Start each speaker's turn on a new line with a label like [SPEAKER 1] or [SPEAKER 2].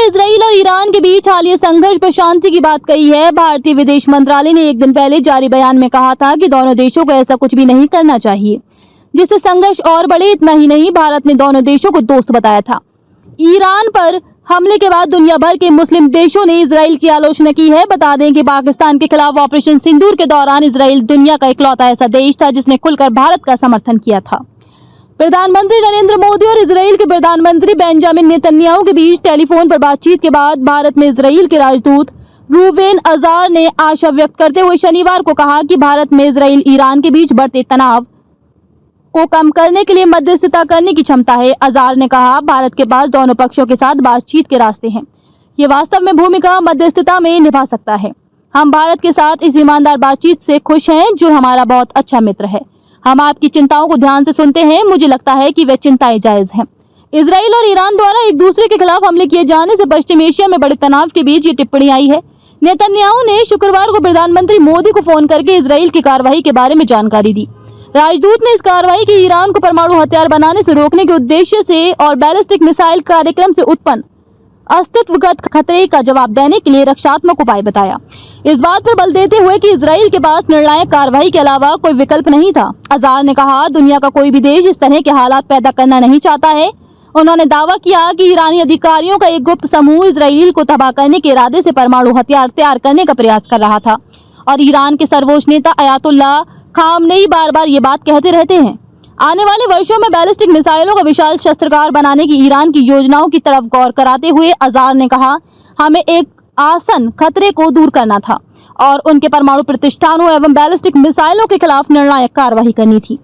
[SPEAKER 1] Israel और Iran के बीच हालिया संघर्ष पर शांति की बात कही है। भारतीय विदेश मंत्रालय ने एक दिन पहले जारी बयान में कहा था कि दोनों देशों को ऐसा कुछ भी नहीं करना चाहिए जिससे संघर्ष और बढ़े। इतना ही नहीं, भारत ने दोनों देशों को दोस्त बताया था। ईरान पर हमले के बाद दुनिया भर के मुस्लिम देशों ने इजराइल की आलोचना की है। बता दें कि पाकिस्तान के खिलाफ ऑपरेशन सिंदूर के दौरान इजराइल दुनिया का इकलौता ऐसा देश था जिसने खुलकर भारत का समर्थन किया था। प्रधानमंत्री नरेंद्र मोदी और इजराइल के प्रधानमंत्री बेंजामिन नेतन्याहू के बीच टेलीफोन पर बातचीत के बाद भारत में इजराइल के राजदूत रूवेन अजार ने आशा व्यक्त करते हुए शनिवार को कहा कि भारत में इजराइल ईरान के बीच बढ़ते तनाव को कम करने के लिए मध्यस्थता करने की क्षमता है। अजार ने कहा, भारत के पास दोनों पक्षों के साथ बातचीत के रास्ते हैं। ये वास्तव में भूमिका मध्यस्थता में निभा सकता है। हम भारत के साथ इस ईमानदार बातचीत से खुश हैं जो हमारा बहुत अच्छा मित्र है। हम आपकी चिंताओं को ध्यान से सुनते हैं। मुझे लगता है कि वे चिंताएं जायज हैं। इजराइल और ईरान द्वारा एक दूसरे के खिलाफ हमले किए जाने से पश्चिम एशिया में बड़े तनाव के बीच ये टिप्पणी आई है। नेतन्याहू ने शुक्रवार को प्रधानमंत्री मोदी को फोन करके इजराइल की कार्रवाई के बारे में जानकारी दी। राजदूत ने इस कार्रवाई की ईरान को परमाणु हथियार बनाने से रोकने के उद्देश्य से और बैलिस्टिक मिसाइल कार्यक्रम से उत्पन्न अस्तित्वगत खतरे का जवाब देने के लिए रक्षात्मक उपाय बताया। इस बात पर बल देते हुए कि इजराइल के पास निर्णायक कार्रवाई के अलावा कोई विकल्प नहीं था। अजार ने कहा, दुनिया का कोई भी देश इस तरह के हालात पैदा करना नहीं चाहता है। उन्होंने दावा किया कि ईरानी अधिकारियों का एक गुप्त समूह इजराइल को तबाह करने के इरादे से परमाणु हथियार तैयार करने का प्रयास कर रहा था और ईरान के सर्वोच्च नेता अयातुल्लाह खामनेई बार-बार ये बात कहते रहते हैं। आने वाले वर्षों में बैलिस्टिक मिसाइलों का विशाल शस्त्रागार बनाने की ईरान की योजनाओं की तरफ गौर कराते हुए अजार ने कहा, हमें एक आसन खतरे को दूर करना था और उनके परमाणु प्रतिष्ठानों एवं बैलिस्टिक मिसाइलों के खिलाफ निर्णायक कार्रवाई करनी थी।